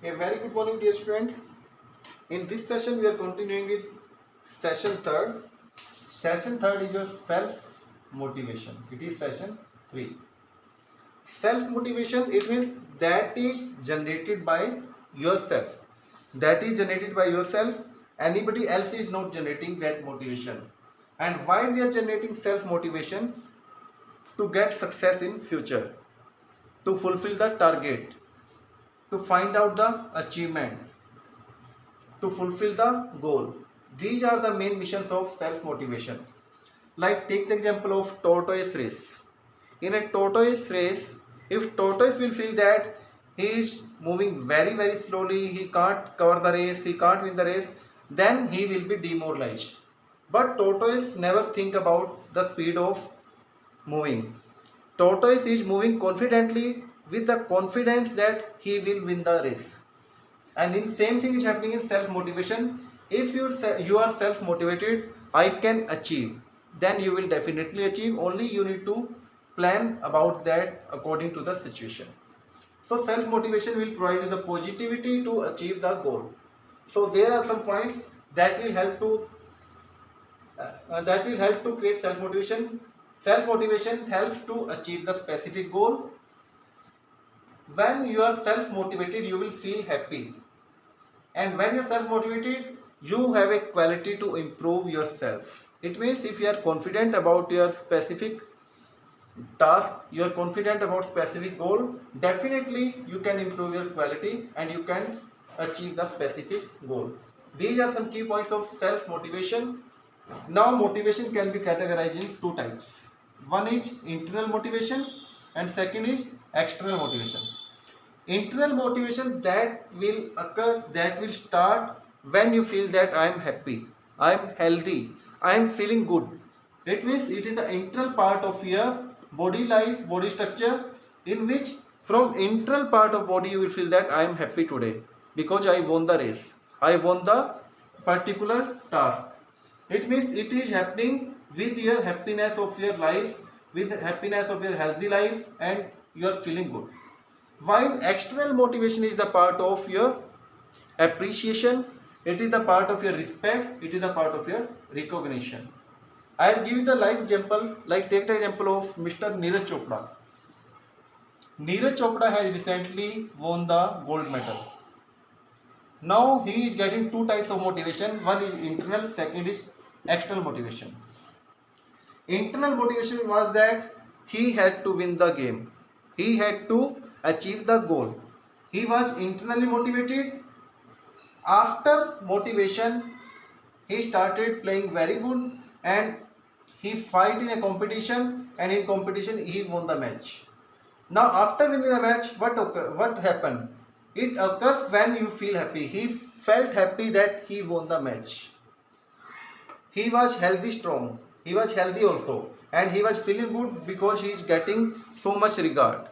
A very good morning, dear students. In this session, we are continuing with session third. Session third is your self motivation. It is session 3. Self motivation, it means that is generated by yourself. That is generated by yourself. Anybody else is not generating that motivation. And why we are generating self motivation? To get success in future, to fulfill the target, to find out the achievement, to fulfill the goal. These are the main missions of self motivation. Like take the example of tortoise race. In a tortoise race, if tortoise will feel that he is moving very slowly, he can't cover the race, he can't win the race, then he will be demoralized. But tortoise never think about the speed of moving. Tortoise is moving confidently with the confidence that he will win the race. And in same thing is happening in self motivation. If you are self motivated, I can achieve, then you will definitely achieve. Only you need to plan about that according to the situation. So self motivation will provide you the positivity to achieve the goal. So there are some points that will help to create self motivation. Self motivation helps to achieve the specific goal. When you are self motivated, you will feel happy, and when you're self motivated, you have a quality to improve yourself. It means if you are confident about your specific task, you are confident about specific goal, definitely you can improve your quality and you can achieve the specific goal. These are some key points of self motivation. Now motivation can be categorized in two types. One is internal motivation and second is external motivation. Internal motivation, that will occur, that will start when you feel that I am happy, I am healthy, I am feeling good. It means it is the internal part of your body life, body structure, in which from internal part of body you will feel that I am happy today because I won the race, I won the particular task. It means it is happening with your happiness of your life, with the happiness of your healthy life, and you are feeling good. While external motivation is the part of your appreciation, it is the part of your respect, it is the part of your recognition. I'll give you the live example. Like take the example of Mr. Neeraj Chopra. Neeraj Chopra has recently won the gold medal. Now he is getting two types of motivation. One is internal, second is external motivation. Internal motivation was that he had to win the game. He had to achieve the goal. He was internally motivated. After motivation, he started playing very good and he fight in a competition, and in competition he won the match. Now after winning the match, what happened? It occurs when you feel happy. He felt happy that he won the match. He was healthy, strong. He was healthy also, and he was feeling good because he is getting so much regard.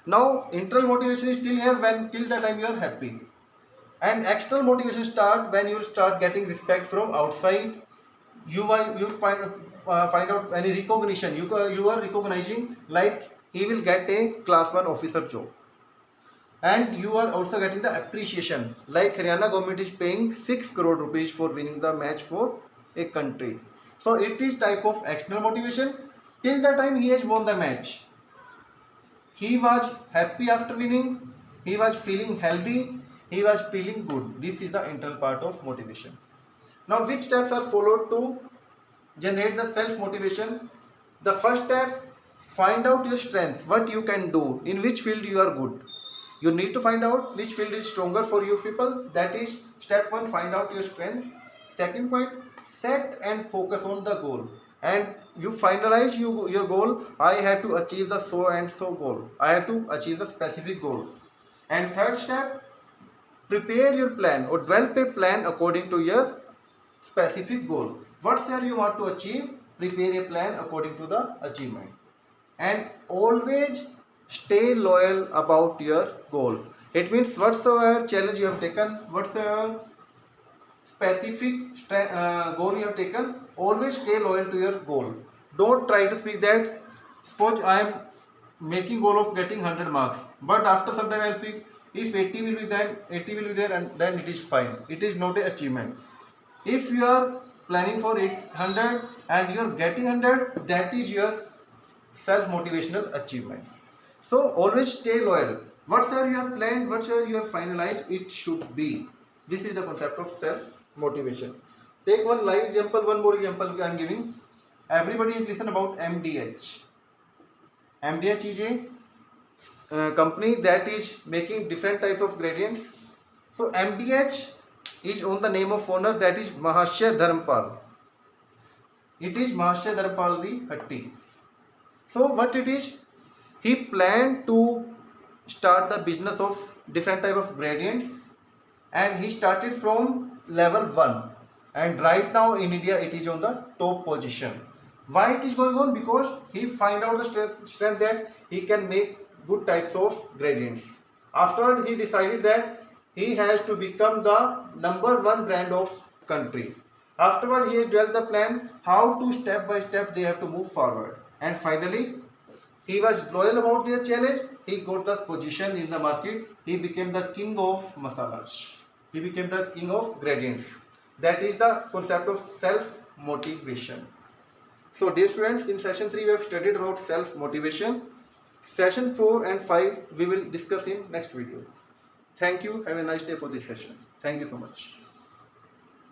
Now internal motivation is still here when till the time you are happy, and external motivation start when you start getting respect from outside. You find out any recognition. You are recognizing, like he will get a class 1 officer job, and you are also getting the appreciation, like Haryana government is paying 6 crore rupees for winning the match for a country. So it is type of external motivation. Till the time he has won the match, he was happy after winning, he was feeling healthy, he was feeling good. This is the internal part of motivation. Now which steps are followed to generate the self motivation? The first step, find out your strength, what you can do, in which field you are good. You need to find out which field is stronger for you people. That is step 1, find out your strength. Second point, set and focus on the goal, and you finalize your goal. I have to achieve the so and so goal, I have to achieve the specific goal. And third step, prepare your plan or develop a plan according to your specific goal. Whatever you want to achieve, prepare a plan according to the achievement. And always stay loyal about your goal. It means whatsoever challenge you have taken, whatsoever specific goal you have taken, always stay loyal to your goal. Don't try to speak that, suppose I am making goal of getting 100 marks, but after some time I will speak, If 80 will be then 80 will be there, and then it is fine. It is not an achievement. If you are planning for 800 and you are getting 100, that is your self motivational achievement. So always stay loyal. Whatever you have planned, whatever you have finalized, it should be. This is the concept of self motivation. Take one live example, one more example I am giving. Everybody is listen about MDH. MDH is a company that is making different type of gradients. So MDH is on the name of owner, that is Mahashya Dharmpal. It is Mahashya Dharmpal the Hatti. So what it is, he planned to start the business of different type of gradients, and he started from level 1, and right now in India it is on the top position. Why it is going on? Because he find out the strength that he can make good types of gradients. Afterward he decided that he has to become the number 1 brand of country. Afterward he has developed the plan how to step by step they have to move forward, and finally he was loyal about their challenge. He got the position in the market. He became the king of masalas. He became the king of gradients. That is the concept of self-motivation. So dear students, in session 3 we have studied about self-motivation. Session 4 and 5 we will discuss in next video. Thank you. Have a nice day for this session. Thank you so much.